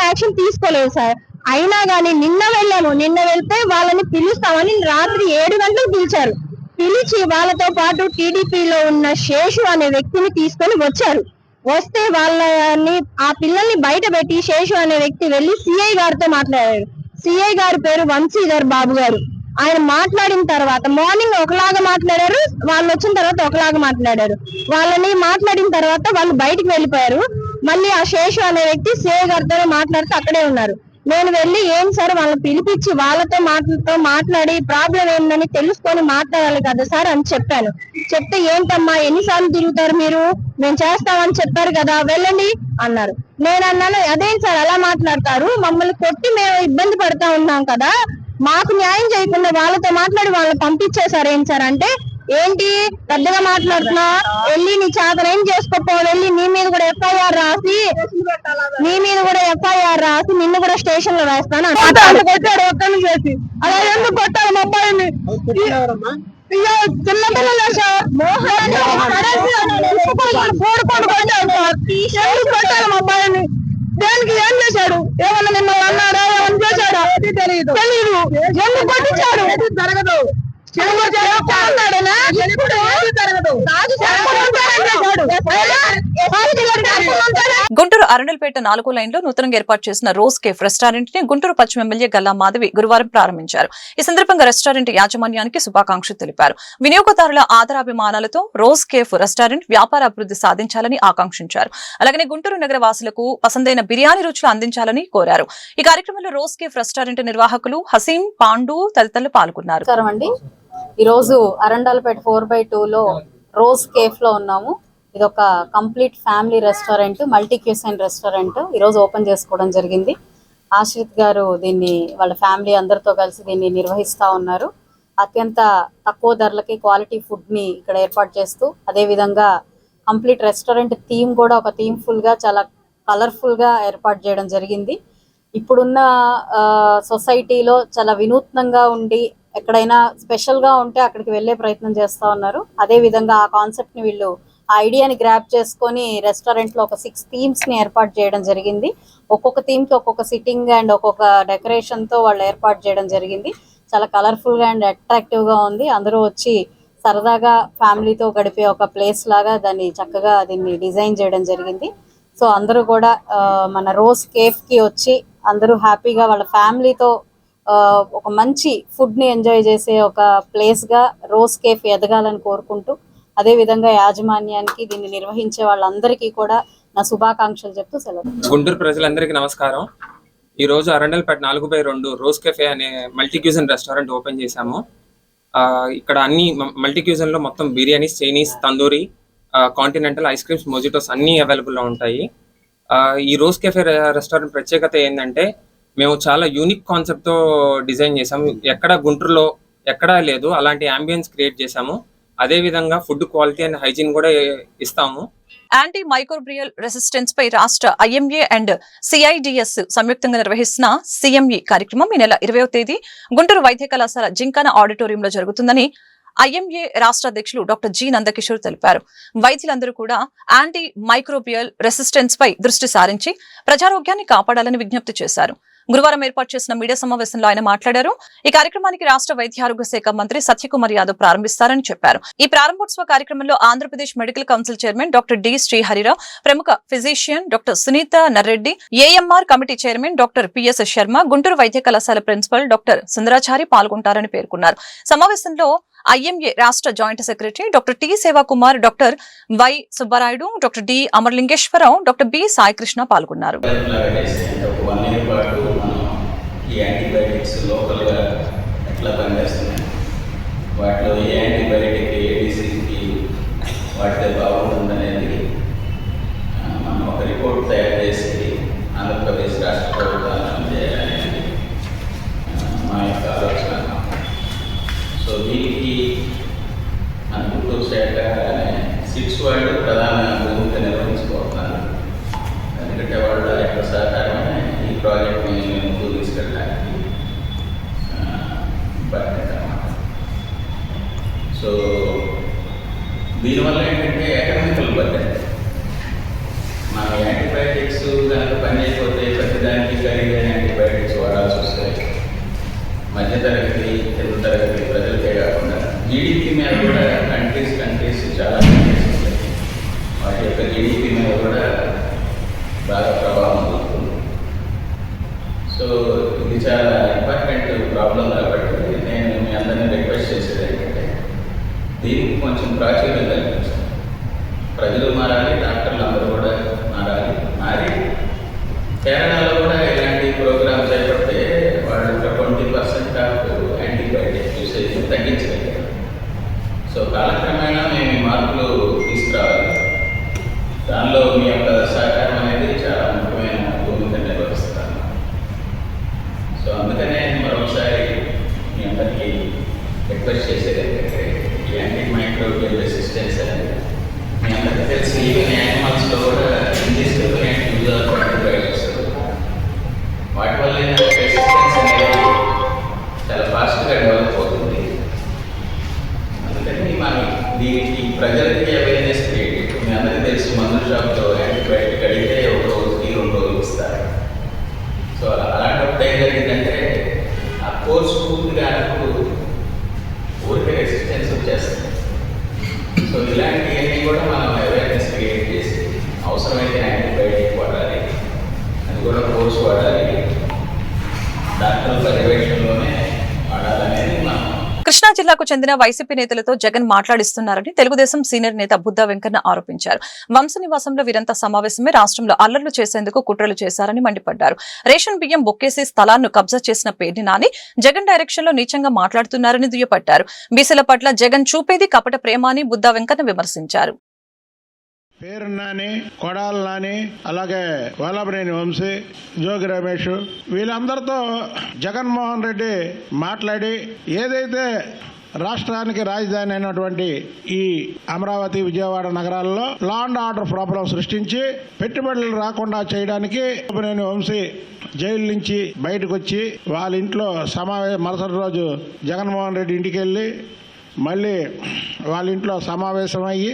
యాక్షన్ తీసుకోలేదు సార్. అయినా గానీ నిన్న వెళ్ళాము. నిన్న వెళ్తే వాళ్ళని పిలుస్తామని రాత్రి 7 గంటలకు పిలిచారు. పిలిచి వాళ్ళతో పాటు టీడీపీలో ఉన్న శేషు అనే వ్యక్తిని తీసుకొని వచ్చారు. వస్తే వాళ్ళని ఆ పిల్లల్ని బయట పెట్టి శేషు అనే వ్యక్తి వెళ్లి సిఐ గారితో మాట్లాడారు. సిఐ గారి పేరు వంశీధర్ బాబు గారు. ఆయన మాట్లాడిన తర్వాత మార్నింగ్ ఒకలాగా మాట్లాడారు, వాళ్ళు వచ్చిన తర్వాత ఒకలాగా మాట్లాడారు. వాళ్ళని మాట్లాడిన తర్వాత వాళ్ళు బయటకు వెళ్ళిపోయారు. మళ్ళీ ఆ శేషు అనే వ్యక్తి సిఐ గారితో మాట్లాడుతూ అక్కడే ఉన్నారు. నేను వెళ్ళి ఏం సార్ వాళ్ళని పిలిపించి వాళ్ళతో మాట్లాడి ప్రాబ్లం ఏందని తెలుసుకొని మాట్లాడాలి కదా సార్ అని చెప్పాను. చెప్తే ఏంటమ్మా ఎన్నిసార్లు తిరుగుతారు మీరు, మేము చేస్తామని చెప్పారు కదా వెళ్ళండి అన్నారు. నేను అన్నాను అదేం సార్ అలా మాట్లాడతారు, మమ్మల్ని కొట్టి మేము ఇబ్బంది పడతా ఉన్నాం కదా, మాకు న్యాయం చేయకుండా వాళ్ళతో మాట్లాడి వాళ్ళని పంపించేశారు ఏం సార్ అంటే, ఏంటి పెద్దగా మాట్లాడుతున్నా, వెళ్ళి నీ చేతనేం చేసుకోపో, వెళ్ళి నీ మీద కూడా ఎఫ్ఐఆర్ రాసి నిన్ను కూడా స్టేషన్ లో వేస్తాను కొట్టాడు. ఒక్కరిని చేసి అలా ఎందుకు కొట్టాలి మా అబ్బాయిని? చిన్న పిల్లలు సార్ కొట్టాలి మా అబ్బాయిని. దేనికి ఏం చేశాడు? ఏమన్నా మిమ్మల్ని అన్నాడా? ఏమన్నా చేశాడా? తెలియదు. ఎందుకు కొట్టించాడు? జరగదు. గుంటూరు అరండల్పేట 4వ లైన్ లో నూతనంగా ఏర్పాటు చేసిన రోజ్ కేఫ్ రెస్టారెంట్ ని గుంటూరు పశ్చిమ ఎమ్మెల్యే గల్లా మాధవి గురువారం ప్రారంభించారు. ఈ సందర్భంగా రెస్టారెంట్ యాజమాన్యానికి శుభాకాంక్షలు తెలిపారు. వినియోగదారుల ఆదరాభిమానాలతో రోజ్ కేఫ్ రెస్టారెంట్ వ్యాపార అభివృద్ధి సాధించాలని ఆకాంక్షించారు. అలాగే గుంటూరు నగర వాసులకు పసందైన బిర్యానీ రుచులు అందించాలని కోరారు. ఈ కార్యక్రమంలో రోజ్ కేఫ్ రెస్టారెంట్ నిర్వాహకులు హసీం, పాండు తదితరులు పాల్గొన్నారు. ఈ రోజు అరండల్పేట 4/2 రోజ్ కేఫ్ లో ఉన్నాము. ఇది ఒక complete family restaurant, multi cuisine restaurant ఈ రోజు ఓపెన్ చేసుకోవడం జరిగింది. ఆశ్రిత్ గారు దీన్ని వాళ్ళ ఫ్యామిలీ అందరితో కలిసి దీన్ని నిర్వహిస్తా ఉన్నారు. అత్యంత తక్కువ ధరలకి క్వాలిటీ ఫుడ్ ని ఇక్కడ ఏర్పాటు చేస్తూ, అదే విధంగా కంప్లీట్ రెస్టారెంట్ థీమ్ కూడా ఒక థీమ్ ఫుల్ గా చాలా కలర్ఫుల్ గా ఏర్పాటు చేయడం జరిగింది. ఇప్పుడున్న సొసైటీలో చాలా వినూత్నంగా ఉండి ఎక్కడైనా స్పెషల్ గా ఉంటే అక్కడికి వెళ్లే ప్రయత్నం చేస్తా ఉన్నారు. అదే విధంగా ఆ కాన్సెప్ట్ ని వీళ్ళు ఆ ఐడియాని గ్రాప్ చేసుకొని రెస్టారెంట్ లో ఒక 6 థీమ్స్ ని ఏర్పాటు చేయడం జరిగింది. ఒక్కొక్క థీమ్ కి ఒక్కొక్క సిట్టింగ్ అండ్ ఒక్కొక్క డెకరేషన్ తో వాళ్ళు ఏర్పాటు చేయడం జరిగింది. చాలా కలర్ఫుల్ గా అండ్ అట్రాక్టివ్ గా ఉంది. అందరూ వచ్చి సరదాగా ఫ్యామిలీతో గడిపే ఒక ప్లేస్ లాగా దాన్ని చక్కగా దీన్ని డిజైన్ చేయడం జరిగింది. సో అందరూ కూడా మన రోజ్ కేఫ్ కి వచ్చి అందరూ హ్యాపీగా వాళ్ళ ఫ్యామిలీతో ఒక మంచి ఫుడ్ ని ఎంజాయ్ చేసే ఒక ప్లేస్ గా రోజ్ కేఫ్ ఎదగాలని కోరుకుంటూ, అదే విధంగా యాజమాన్యానికి దీన్ని నిర్వహించే వాళ్ళందరికీ కూడా నా శుభాకాంక్షలు చెప్తూ సెలవు. గుంటూరు ప్రజలందరికీ నమస్కారం. ఈ రోజు అరండల్పేట 4/2 రోజ్ కెఫే అనే మల్టీ క్యూజన్ రెస్టారెంట్ ఓపెన్ చేశాము. ఇక్కడ అన్ని మల్టీ క్యూజన్ లో మొత్తం biryanis, Chinese, tandoori, continental, ice creams, mojitos అన్ని అవైలబుల్ లో ఉంటాయి. ఈ రోజ్ కెఫే రెస్టారెంట్ ప్రత్యేకత ఏంటంటే మేము చాలా యూనిక్ కాన్సెప్ట్ తో డిజైన్ చేసాము. ఎక్కడ గుంటూరులో ఎక్కడా లేదు అలాంటి అంబియన్స్ క్రియేట్ చేసాము. అదే విధంగా ఫుడ్ క్వాలిటీ అండ్ హైజీన్ కూడా ఇస్తాము. యాంటీ మైక్రోబ్రియల్ రెసిస్టెన్స్ పై రాష్ట్ర IMA అండ్ CIDS సంయుక్తంగా నిర్వహిస్తున్న CME కార్యక్రమం ఈ నెల 20వ తేదీ గుంటూరు వైద్య కళాశాల జింకానా ఆడిటోరియంలో జరుగుతుందని IMA రాష్ట్ర అధ్యక్షులు డాక్టర్ జి నందకిషోర్ తెలిపారు. వైద్యులందరూ కూడా యాంటీ మైక్రోబియల్ రెసిస్టెన్స్ పై దృష్టి సారించి ప్రజారోగ్యాన్ని కాపాడాలని విజ్ఞప్తి చేశారు. గురువారం ఏర్పాటు చేసిన మీడియా సమావేశంలో ఆయన మాట్లాడారు. ఈ కార్యక్రమానికి రాష్ట్ర వైద్య ఆరోగ్య శాఖ మంత్రి సత్యకుమార్ యాదవ్ ప్రారంభిస్తారని చెప్పారు. ఈ ప్రారంభోత్సవ కార్యక్రమంలో Andhra Pradesh medical council chairman doctor D Srihari Rao, ప్రముఖ physician doctor Sunitha Narreddy, AMR committee chairman doctor PS Sharma, Guntur వైద్య కళాశాల ప్రిన్సిపల్ డాక్టర్ సుందరాచారి పాల్గొంటారని పేర్కొన్నారు. సమావేశంలో IMA రాష్ట్ర joint secretary doctor T Sevakumar, doctor Y Subbarayudu, doctor D Amaralingeswara Rao, doctor B Saikrishna పాల్గొన్నారు. ఈ యాంటీబయాటిక్స్ లోకల్గా ఎట్లా పనిచేస్తున్నాయి, వాటిలో ఏ యాంటీబయాటిక్ ఏ డిసీజ్కి వాటితో బాగుంటుందనేది మనం ఒక రిపోర్ట్ తయారు చేసి ఆంధ్రప్రదేశ్ రాష్ట్ర ప్రభుత్వాన్ని చేయాలనేది మా యొక్క ఆలోచన. సో దీనికి మన గుంటూరు శాఖ సిట్స్ వాళ్ళు ప్రధాన భూమిక నిర్వహించుకోతున్నారు. ఎందుకంటే వాళ్ళ యొక్క సహకారమే ఈ ప్రాజెక్ట్ని ముందుకు తీసుకెళ్ళడానికి బాధ్యత అన్నమాట. సో దీనివల్ల ఏంటంటే ఎకనామికల్ బడ్జెట్, మనం యాంటీబయాటిక్స్ కనుక పనిచేయకపోతే ప్రతిదానికి ఖరీదైన యాంటీబయాటిక్స్ వాడాల్సి వస్తాయి. మధ్యతరగతి తెలుగు తరగతి ప్రజలకే కాకుండా GDP మీద కూడా కంట్రీస్ చాలా కంట్రీస్ ఉంటాయి. వాటి యొక్క GDP మీద కూడా బాగా ప్రభావం చూపుతుంది. సో ఇది చాలా ఇంపార్టెంట్ ప్రాబ్లం కాబట్టి నేను మీ అందరినీ రిక్వెస్ట్ చేసేది ఏంటంటే దీనికి కొంచెం ప్రాచుర్యం కల్పించాలి. ప్రజలు మారాలి, డాక్టర్లు అందరూ కూడా మారి కేరళలో కూడా ఇలాంటి ప్రోగ్రామ్ చేపడితే వాళ్ళు 20% ఆఫ్ యాంటీబయాటిక్ యూసేజ్ తగ్గించగలిగారు. సో కాలక్రమేణా మేము ఈ మార్పులు తీసుకురావాలి. దానిలో మీ యొక్క సహకారం అనేది చాలా ముఖ్యమైన భూమిక నిర్వహిస్తాను. సో అందుకనే మరొకసారి మీ అందరికీ రిక్వెస్ట్ చేసేది ఏంటంటే ఈ యాంటీ మైక్రోబియల్ రెసిస్టెన్స్ అనేది మీ అందరికీ తెలిసి ఈవెన్ యానిమల్స్లో కూడా ఇండిస్క్రిమినేట్ యూజ్ ఆఫ్ యాంటీబయాటిక్స్ వాటి వల్ల రెసిస్టెన్స్ అనేది చాలా ఫాస్ట్గా డెవలప్ అవుతుంది. అందుకని మనం దీనికి ప్రజలకి అవేర్నెస్ క్రియేట్. మీ అందరికీ తెలిసి మందుల షాప్లో యాంటీబయాటిక్ అడిగితే 1 రోజుకి 2 రోజులు ఇస్తారు. సో అలాంటప్పుడు ఏం జరిగిందంటే ఆ కోర్స్ పూర్తిగా ఊరికే రెసిస్టెన్స్ వచ్చేస్తుంది. సో ఇలాంటివన్నీ కూడా మనం అవేర్నెస్ క్రియేట్ చేసి అవసరమైతే యాంటీబయాటిక్ వాడాలి, అది కూడా కోర్స్ వాడాలి, డాక్టర్ పర్యవేక్షణలోనే వాడాలనేది మనం. కృష్ణా జిల్లాకు చెందిన వైసీపీ నేతలతో జగన్ మాట్లాడిస్తున్నారని తెలుగుదేశం సీనియర్ నేత బుద్దా వెంకన్న ఆరోపించారు. వంశ నివాసంలో వీరంతా సమావేశమే రాష్ట్రంలో అల్లర్లు చేసేందుకు కుట్రలు చేశారని మండిపడ్డారు. రేషన్ బియ్యం బొక్కేసి స్థలాలను కబ్జా చేసిన పేర్ని నాని జగన్ డైరెక్షన్ లో నీచంగా మాట్లాడుతున్నారని దుయ్యపట్టారు. బీసీల పట్ల జగన్ చూపేది కపట ప్రేమ అని బుద్దా వెంకన్న విమర్శించారు. పేరు నాని, కొడాల నాని, అలాగే వల్లభనేని వంశీ, జోగి రమేష్ వీళ్ళందరితో జగన్మోహన్ రెడ్డి మాట్లాడి ఏదైతే రాష్ట్రానికి రాజధాని అయినటువంటి ఈ అమరావతి, విజయవాడ నగరాల్లో లా అండ్ ఆర్డర్ ప్రాబ్లం సృష్టించి పెట్టుబడులు రాకుండా చేయడానికి వల్లభనేని వంశీ జైలు నుంచి బయటకు వచ్చి వాళ్ళ ఇంట్లో మరుసటి రోజు జగన్మోహన్ రెడ్డి ఇంటికి వెళ్ళి మళ్ళీ వాళ్ళ ఇంట్లో సమావేశం అయ్యి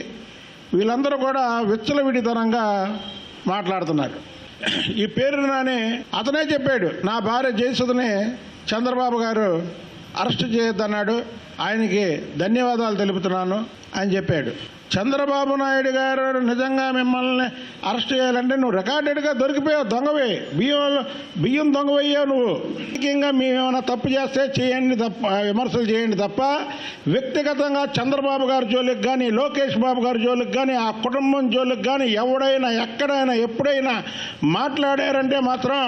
వీళ్ళందరూ కూడా విచ్చలవిడితనంగా మాట్లాడుతున్నారు. ఈ పేరు నాని అతనే చెప్పాడు, నా భార్య జయసుధని చంద్రబాబు గారు అరెస్ట్ చేయొద్దన్నాడు, ఆయనకి ధన్యవాదాలు తెలుపుతున్నాను అని చెప్పాడు. చంద్రబాబు నాయుడు గారు నిజంగా మిమ్మల్ని అరెస్ట్ చేయాలంటే నువ్వు రికార్డెడ్గా దొరికిపోయావు, దొంగవే, బియ్యం దొంగవయ్యావు నువ్వు. ముఖ్యంగా మేమేమైనా తప్పు చేస్తే చేయండి తప్ప, విమర్శలు చేయండి తప్ప వ్యక్తిగతంగా చంద్రబాబు గారి జోలికి కానీ, లోకేష్ బాబు గారి జోలికి కానీ, ఆ కుటుంబం జోలికి కానీ ఎవడైనా ఎక్కడైనా ఎప్పుడైనా మాట్లాడారంటే మాత్రం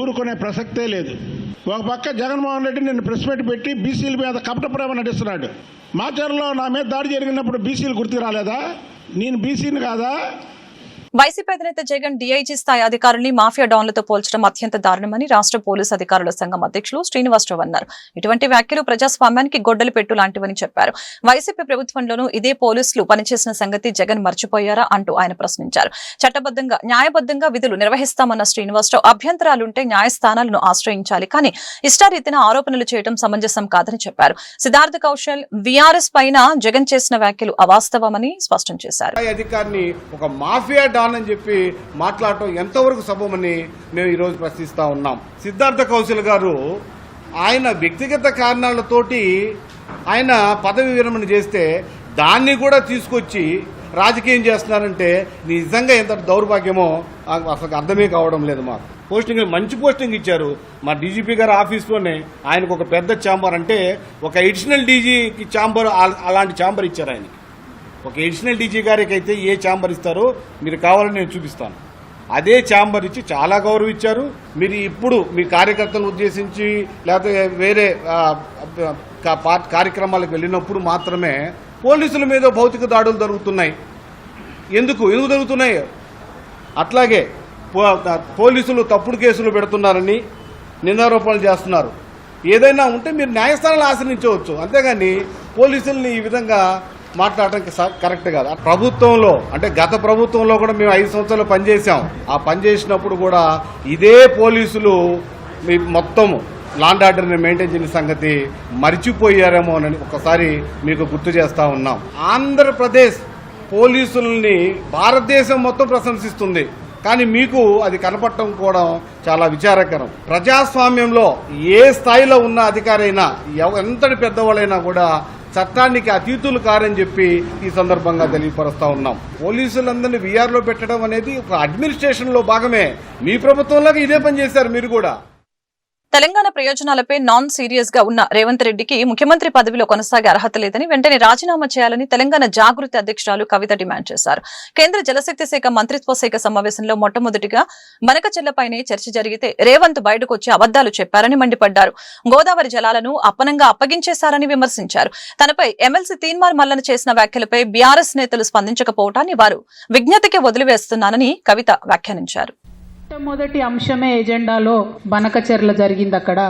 ఊరుకునే ప్రసక్తే లేదు. ఒక పక్క జగన్మోహన్ రెడ్డి నిన్ను ప్రెస్ మీట్ పెట్టి బీసీల మీద కపట ప్రేమ నటిస్తున్నాడు. మాచర్లో నా మీద దాడి జరిగినప్పుడు బీసీలు గుర్తు రాలేదా? నేను బీసీని కాదా? వైసీపీ అధినేత జగన్ డీఐజీ స్థాయి అధికారుల్ని మాఫియా డాన్లతో పోల్చడం అత్యంత దారుణమని రాష్ట్ర పోలీసు అధికారుల సంఘం అధ్యక్షులు శ్రీనివాసరావు అన్నారు. ఇటువంటి వ్యాఖ్యలు ప్రజాస్వామ్యానికి గొడ్డలి పెట్టు లాంటివని చెప్పారు. వైసీపీ ప్రభుత్వంలోనూ ఇదే పోలీసులు పనిచేసిన సంగతి జగన్ మర్చిపోయారా అంటూ ఆయన ప్రశ్నించారు. చట్టబద్దంగా న్యాయబద్దంగా విధులు నిర్వహిస్తామన్న శ్రీనివాసరావు అభ్యంతరాలుంటే న్యాయస్థానాలను ఆశ్రయించాలి, కానీ ఇష్టారీతిన ఆరోపణలు చేయడం సమంజసం కాదని చెప్పారు. సిద్ధార్థ కౌశల్ వీఆర్ఎస్ పైన జగన్ చేసిన వ్యాఖ్యలు అవాస్తవమని స్పష్టం చేశారు. అధికారిని ఒక మాఫియా డాన్ అని చెప్పి మాట్లాడటం ఎంతవరకు సబబని మేము ఈరోజు ప్రశ్నిస్తా ఉన్నాం. సిద్ధార్థ కౌశల్ గారు ఆయన వ్యక్తిగత కారణాలతోటి ఆయన పదవి విరమణ చేస్తే దాన్ని కూడా తీసుకొచ్చి రాజకీయం చేస్తున్నారంటే నిజంగా ఎంత దౌర్భాగ్యమో అసలు అర్థమే కావడం లేదు. మాకు పోస్టింగ్ మంచి పోస్టింగ్ ఇచ్చారు. మా డీజీపీ గారి ఆఫీస్లోనే ఆయనకు ఒక పెద్ద ఛాంబర్, అంటే ఒక ఎడిషనల్ డీజీకి ఛాంబర్, అలాంటి ఛాంబర్ ఇచ్చారు ఆయనకి. ఒక ఎడిషనల్ డీజీ గారికి అయితే ఏ ఛాంబర్ ఇస్తారో మీరు కావాలని నేను చూపిస్తాను. అదే ఛాంబర్ ఇచ్చి చాలా గౌరవించారు. మీరు ఇప్పుడు మీ కార్యకర్తలను ఉద్దేశించి లేకపోతే వేరే కార్యక్రమాలకు వెళ్ళినప్పుడు మాత్రమే పోలీసుల మీద భౌతిక దాడులు జరుగుతున్నాయి. ఎందుకు జరుగుతున్నాయి? అట్లాగే పోలీసులు తప్పుడు కేసులు పెడుతున్నారని నిందారోపణలు చేస్తున్నారు. ఏదైనా ఉంటే మీరు న్యాయస్థానాలు ఆశ్రయించవచ్చు, అంతేగాని పోలీసుల్ని ఈ విధంగా మాట్లాడటం కరెక్ట్ కాదు. ప్రభుత్వంలో అంటే గత ప్రభుత్వంలో కూడా మేము 5 సంవత్సరాలు పనిచేసాం. ఆ పనిచేసినప్పుడు కూడా ఇదే పోలీసులు మొత్తం లాండ్ ఆర్డర్ని మెయింటైన్ చేసిన సంగతి మర్చిపోయారేమో అని ఒకసారి మీకు గుర్తు చేస్తా ఉన్నాం. ఆంధ్రప్రదేశ్ పోలీసుల్ని భారతదేశం మొత్తం ప్రశంసిస్తుంది, కానీ మీకు అది కనపడటం కూడా చాలా విచారకరం. ప్రజాస్వామ్యంలో ఏ స్థాయిలో ఉన్న అధికారైనా ఎంతటి పెద్దవాళ్ళైనా కూడా చట్టానికి అతీతులు కారని చెప్పి ఈ సందర్భంగా తెలియపరుస్తా ఉన్నాం. పోలీసులందరినీ వీఆర్లో పెట్టడం అనేది ఒక అడ్మినిస్ట్రేషన్ లో భాగమే. మీ ప్రభుత్వంలాగా ఇదే పని చేశారు మీరు కూడా. తెలంగాణ ప్రయోజనాలపై నాన్ సీరియస్ గా ఉన్న రేవంత్ రెడ్డికి ముఖ్యమంత్రి పదవిలో కొనసాగే అర్హత లేదని వెంటనే రాజీనామా చేయాలని తెలంగాణ జాగృతి అధ్యక్షురాలు కవిత డిమాండ్ చేశారు. కేంద్ర జలశక్తి శాఖ మంత్రిత్వ శాఖ సమావేశంలో మొట్టమొదటిగా బనకచెర్లపైనే చర్చ జరిగితే రేవంత్ బయటకు వచ్చి అబద్దాలు చెప్పారని మండిపడ్డారు. గోదావరి జలాలను అప్పనంగా అప్పగించేశారని విమర్శించారు. తనపై ఎమ్మెల్సీ తీన్మార్ మల్లన చేసిన వ్యాఖ్యలపై బీఆర్ఎస్ నేతలు స్పందించకపోవటాన్ని వారు విజ్ఞతకి వదిలివేస్తున్నానని కవిత వ్యాఖ్యానించారు. మొదటి అంశమే ఎజెండాలో బనకచెర్ల జరిగింది. అక్కడ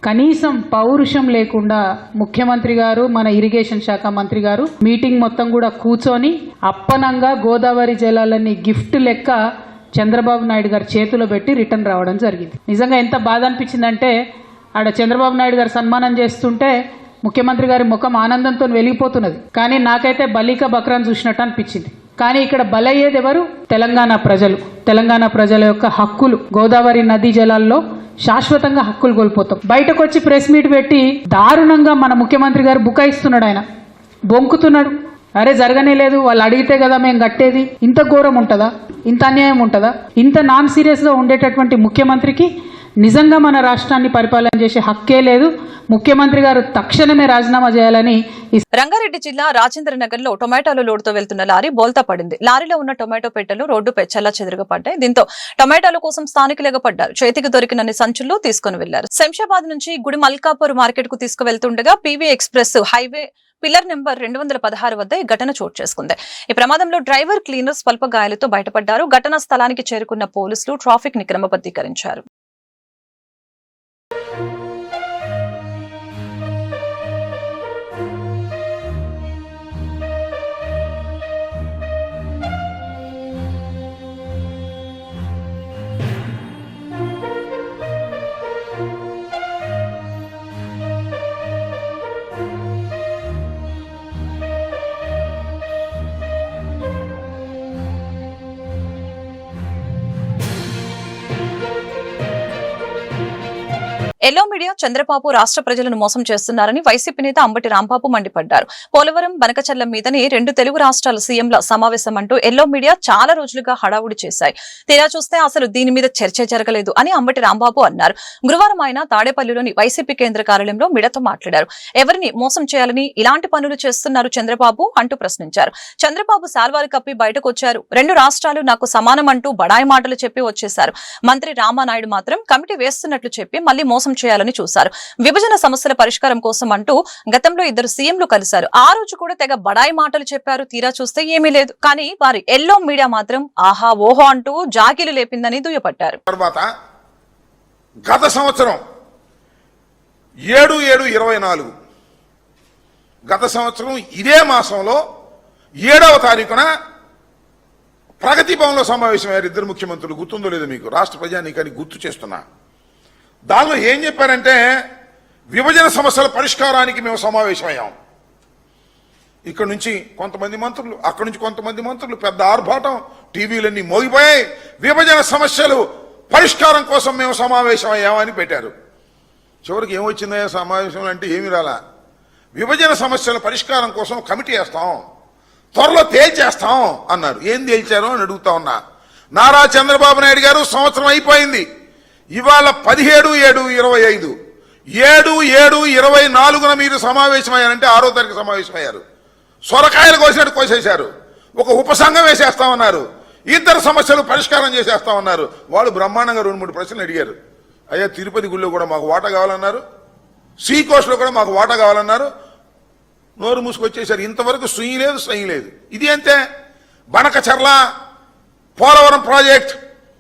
కనీసం పౌరుషం లేకుండా ముఖ్యమంత్రి గారు, మన ఇరిగేషన్ శాఖ మంత్రి గారు మీటింగ్ మొత్తం కూడా కూర్చొని అప్పనంగా గోదావరి జలాలని గిఫ్ట్ లెక్క చంద్రబాబు నాయుడు గారి చేతిలో పెట్టి రిటర్న్ రావడం జరిగింది. నిజంగా ఎంత బాధ అనిపించిందంటే ఆడ చంద్రబాబు నాయుడు గారు సన్మానం చేస్తుంటే ముఖ్యమంత్రి గారి ముఖం ఆనందంతో వెలిగిపోతున్నది. కానీ నాకైతే బలీక బక్రాన్ చూసినట్టు అనిపించింది. కానీ ఇక్కడ బలయ్యేది ఎవరు? తెలంగాణ ప్రజలు. తెలంగాణ ప్రజల యొక్క హక్కులు, గోదావరి నదీ జలాల్లో శాశ్వతంగా హక్కులు కోల్పోతాం. బయటకు వచ్చి ప్రెస్ మీట్ పెట్టి దారుణంగా మన ముఖ్యమంత్రి గారు బుకాయిస్తున్నాడు. ఆయన బొంకుతున్నాడు. అరే జరగనే లేదు, వాళ్ళు అడిగితే కదా మేము కట్టేది. ఇంత ఘోరం ఉంటుందా? ఇంత అన్యాయం ఉంటుందా? ఇంత నాన్ సీరియస్గా ఉండేటటువంటి ముఖ్యమంత్రికి నిజంగా మన రాష్ట్రాన్ని పరిపాలన చేసే హక్కే లేదు. ముఖ్యమంత్రి గారు తక్షణమే రాజీనామా చేయాలని. రంగారెడ్డి జిల్లా రాజేంద్రనగర్ లో టొమాటోల లోడుతో వెళ్తున్న లారీ బోల్తా పడింది. లారీలో ఉన్న టొమాటో పెట్టెలు రోడ్డుపై చెల్లా పడ్డాయి. దీంతో టొమాటోల కోసం స్థానికులు ఎగపడ్డారు. చేతికి దొరికినన్ని సంచుల్లో తీసుకుని వెళ్లారు. శంషాబాద్ నుంచి గుడి మల్కాపూర్ మార్కెట్ కు తీసుకువెళ్తుండగా PV express highway pillar number 216 వద్ద ఈ ఘటన చోటు చేసుకుంది. ఈ ప్రమాదంలో డ్రైవర్, క్లీనర్ స్వల్ప గాయాలతో బయటపడ్డారు. ఘటనా స్థలానికి చేరుకున్న పోలీసులు ట్రాఫిక్ ని క్రమబద్ధీకరించారు. ఎల్లో మీడియా చంద్రబాబు రాష్ట్ర ప్రజలను మోసం చేస్తున్నారని వైసీపీ నేత అంబటి రాంబాబు మండిపడ్డారు. పోలవరం, బనకచెర్ల మీదని 2 తెలుగు రాష్ట్రాల సీఎంల సమావేశం అంటూ ఎల్లో మీడియా చాలా రోజులుగా హడావుడి చేశాయి. తీరా చూస్తే అసలు దీని మీద చర్చ జరగలేదు అని అంబటి రాంబాబు అన్నారు. గురువారం ఆయన తాడేపల్లిలోని వైసీపీ కేంద్ర కార్యాలయంలో మీడియాతో మాట్లాడారు. ఎవరిని మోసం చేయాలని ఇలాంటి పనులు చేస్తున్నారు చంద్రబాబు అంటూ ప్రశ్నించారు. చంద్రబాబు సాల్వారు కప్పి బయటకు వచ్చారు. 2 రాష్ట్రాలు నాకు సమానం అంటూ బడాయి మాటలు చెప్పి వచ్చేశారు. మంత్రి రామానాయుడు మాత్రం కమిటీ వేస్తున్నట్లు చెప్పి మళ్లీ మోసం చేయాలని చూశారు. విభజన సమస్యల పరిష్కారం కోసం అంటూ గతంలో 2 సీఎంలు కలిశారు. ఆ రోజు కూడా తెగ బడాయి మాటలు చెప్పారు. తీరా చూస్తే ఏమీ లేదు. కానీ వారి ఎల్లో మీడియా మాత్రం ఆహా ఓహో అంటూ జాగిలు లేపిందని దుయ్యపట్టారు. తర్వాత గత సంవత్సరం 7/7/24 గత సంవత్సరం ఇదే మాసంలో 7వ తారీఖున ప్రగతి భవన్లో సమావేశమయ్యారు 2 ముఖ్యమంత్రులు. గుర్తుందో లేదో మీకు, రాష్ట్ర ప్రజానీకానికి గుర్తు చేస్తున్నా. దానిలో ఏం చెప్పారంటే విభజన సమస్యల పరిష్కారానికి మేము సమావేశమయ్యాం. ఇక్కడ నుంచి కొంతమంది మంత్రులు, అక్కడి నుంచి కొంతమంది మంత్రులు, పెద్ద ఆర్భాటం, టీవీలన్నీ మోగిపోయాయి. విభజన సమస్యలు పరిష్కారం కోసం మేము సమావేశమయ్యామని పెట్టారు. చివరికి ఏమొచ్చిందయ్యా సమావేశంలో అంటే ఏమి రాలా. విభజన సమస్యల పరిష్కారం కోసం కమిటీ వేస్తాం, త్వరలో తేల్చేస్తాం అన్నారు. ఏం తేల్చారో అని అడుగుతా ఉన్నా. నారా చంద్రబాబు నాయుడు గారు సంవత్సరం అయిపోయింది. ఇవాళ 17/7/25 7/7/24 మీరు సమావేశమయ్యారంటే 6వ తారీఖు సమావేశమయ్యారు. సొరకాయలు కోసినట్టు కోసేశారు. ఒక ఉపసంఘం వేసేస్తామన్నారు. 2 సమస్యలు పరిష్కారం చేసేస్తామన్నారు. వాళ్ళు బ్రహ్మాండంగా 2-3 ప్రశ్నలు అడిగారు. అయ్యా తిరుపతి గుళ్ళో కూడా మాకు వాటా కావాలన్నారు, సీ కోస్ట్లో కూడా మాకు వాటా కావాలన్నారు. నోరు మూసుకొచ్చేశారు. ఇంతవరకు సుయ్యి లేదు. ఇది అంతే. బనకచర్ల పోలవరం ప్రాజెక్ట్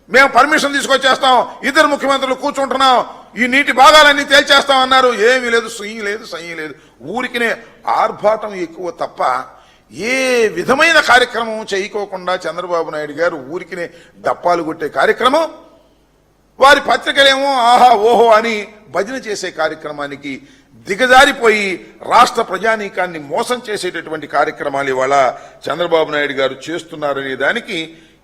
మేము పర్మిషన్ తీసుకొచ్చేస్తాం, 2 ముఖ్యమంత్రులు కూర్చుంటున్నాం, ఈ నీటి భాగాలన్నీ తేల్చేస్తాం అన్నారు. ఏమీ లేదు, సుయ్యి లేదు. ఊరికినే ఆర్భాటం ఎక్కువ తప్ప ఏ విధమైన కార్యక్రమం చేయకోకుండా చంద్రబాబు నాయుడు గారు ఊరికినే డప్పాలు కొట్టే కార్యక్రమం, వారి పత్రికలేమో ఆహా ఓహో అని భజన చేసే కార్యక్రమానికి దిగజారిపోయి రాష్ట్ర ప్రజానీకాన్ని మోసం చేసేటటువంటి కార్యక్రమాలు ఇవాళ చంద్రబాబు నాయుడు గారు చేస్తున్నారనే దానికి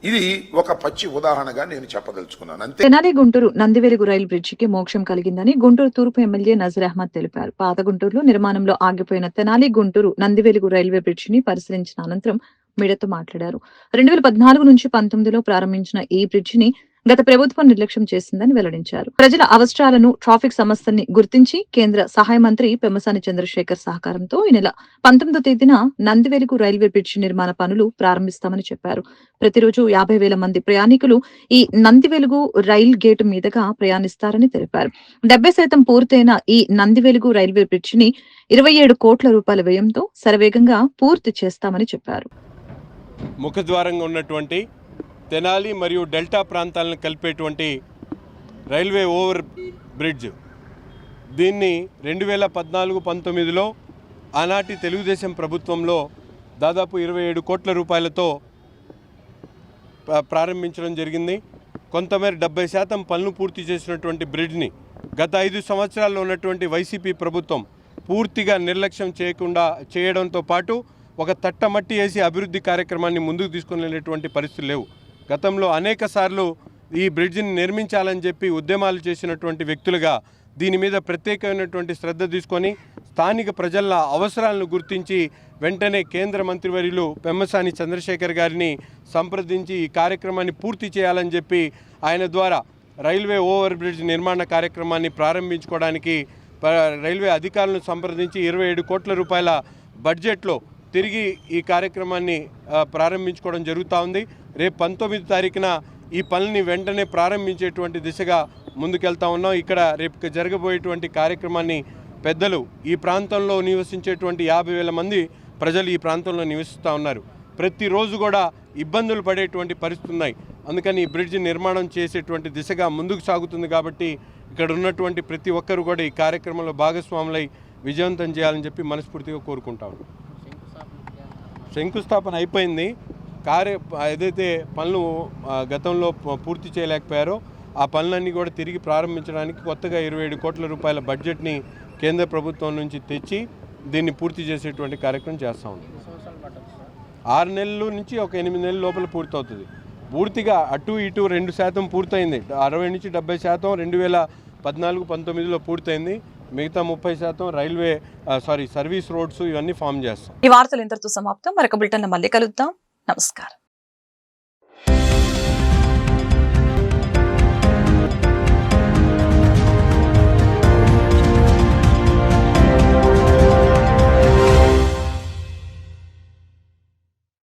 ఇది ఒక పచ్చి ఉదాహరణగా నేను చెప్పదలుచుకున్నాను. అంతే. తెనాలి గుంటూరు నందివెలుగు రైలు బ్రిడ్జికి మోక్షం కలిగిందని గుంటూరు తూర్పు ఎమ్మెల్యే నజీర్ అహ్మద్ తెలిపారు. పాత గుంటూరులో నిర్మాణంలో ఆగిపోయిన తెనాలి గుంటూరు నందివెలుగు రైల్వే బ్రిడ్జిని పరిశీలించిన అనంతరం మీడియాతో మాట్లాడారు. 2014 నుంచి 19లో ప్రారంభించిన ఈ బ్రిడ్జిని గత ప్రభుత్వం నిర్లక్ష్యం చేసిందని వెల్లడించారు. ప్రజల అవసరాలను, ట్రాఫిక్ సమస్యల్ని గుర్తించి కేంద్ర సహాయ మంత్రి పెమ్మసాని చంద్రశేఖర్ సహకారంతో ఈ నెల 19వ తేదీన నందివెలుగు రైల్వే బ్రిడ్జి నిర్మాణ పనులు ప్రారంభిస్తామని చెప్పారు. ప్రతిరోజు 50,000 మంది ప్రయాణికులు ఈ నందివెలుగు రైల్ గేటు మీదుగా ప్రయాణిస్తారని తెలిపారు. 70% పూర్తయిన ఈ నందివెలుగు రైల్వే బ్రిడ్జిని 27 కోట్ల రూపాయల వ్యయంతో శరవేగంగా పూర్తి చేస్తామని చెప్పారు. ముఖద్వారంగా ఉన్నటువంటి తెనాలి మరియు డెల్టా ప్రాంతాలను కలిపేటువంటి రైల్వే ఓవర్ బ్రిడ్జ్, దీన్ని 2014-19లో ఆనాటి తెలుగుదేశం ప్రభుత్వంలో దాదాపు 27 కోట్ల రూపాయలతో ప్రారంభించడం జరిగింది. కొంతమేర 70% పనులు పూర్తి చేసినటువంటి బ్రిడ్జ్ని గత 5 సంవత్సరాల్లో ఉన్నటువంటి వైసీపీ ప్రభుత్వం పూర్తిగా నిర్లక్ష్యం చేయడంతో పాటు ఒక తట్టమట్టి వేసి అభివృద్ధి కార్యక్రమాన్ని ముందుకు తీసుకుని వెళ్ళేటువంటి పరిస్థితులు లేవు. గతంలో అనేక సార్లు ఈ బ్రిడ్జిని నిర్మించాలని చెప్పి ఉద్యమాలు చేసినటువంటి వ్యక్తులుగా దీని మీద ప్రత్యేకమైనటువంటి శ్రద్ధ తీసుకొని స్థానిక ప్రజల అవసరాలను గుర్తించి వెంటనే కేంద్ర మంత్రివర్యులు పెమ్మసాని చంద్రశేఖర్ గారిని సంప్రదించి ఈ కార్యక్రమాన్ని పూర్తి చేయాలని చెప్పి ఆయన ద్వారా రైల్వే ఓవర్ బ్రిడ్జ్ నిర్మాణ కార్యక్రమాన్ని ప్రారంభించుకోవడానికి రైల్వే అధికారులను సంప్రదించి 27 కోట్ల రూపాయల బడ్జెట్లో తిరిగి ఈ కార్యక్రమాన్ని ప్రారంభించుకోవడం జరుగుతూ ఉంది. రేపు 19వ తారీఖున ఈ పనులని వెంటనే ప్రారంభించేటువంటి దిశగా ముందుకెళ్తా ఉన్నాం. ఇక్కడ రేపు జరగబోయేటువంటి కార్యక్రమాన్ని పెద్దలు, ఈ ప్రాంతంలో నివసించేటువంటి 50,000 మంది ప్రజలు ఈ ప్రాంతంలో నివసిస్తూ ఉన్నారు. ప్రతిరోజు కూడా ఇబ్బందులు పడేటువంటి పరిస్థితులు ఉన్నాయి. అందుకని ఈ బ్రిడ్జ్ నిర్మాణం చేసేటువంటి దిశగా ముందుకు సాగుతుంది. కాబట్టి ఇక్కడ ఉన్నటువంటి ప్రతి ఒక్కరు కూడా ఈ కార్యక్రమంలో భాగస్వాములై విజయవంతం చేయాలని చెప్పి మనస్ఫూర్తిగా కోరుకుంటాం. శంకుస్థాపన అయిపోయింది. ఏదైతే పనులు గతంలో పూర్తి చేయలేకపోయారో ఆ పనులన్నీ కూడా తిరిగి ప్రారంభించడానికి కొత్తగా 27 కోట్ల రూపాయల బడ్జెట్ని కేంద్ర ప్రభుత్వం నుంచి తెచ్చి దీన్ని పూర్తి చేసేటువంటి కార్యక్రమం చేస్తూ ఉంది. 6 నెలల నుంచి ఒక 8 నెలల లోపల పూర్తవుతుంది. పూర్తిగా అటు ఇటు 2% పూర్తయింది. 60 నుంచి 70% 2014-19లో పూర్తయింది. మిగతా 30% రైల్వే సర్వీస్ రోడ్స్ ఇవన్నీ ఫామ్ చేస్తాం. ఈ వార్తలు ఇంతటితో సమాప్తం. మరొక బులెటిన్లో మళ్ళీ కలుద్దాం. నమస్కారం.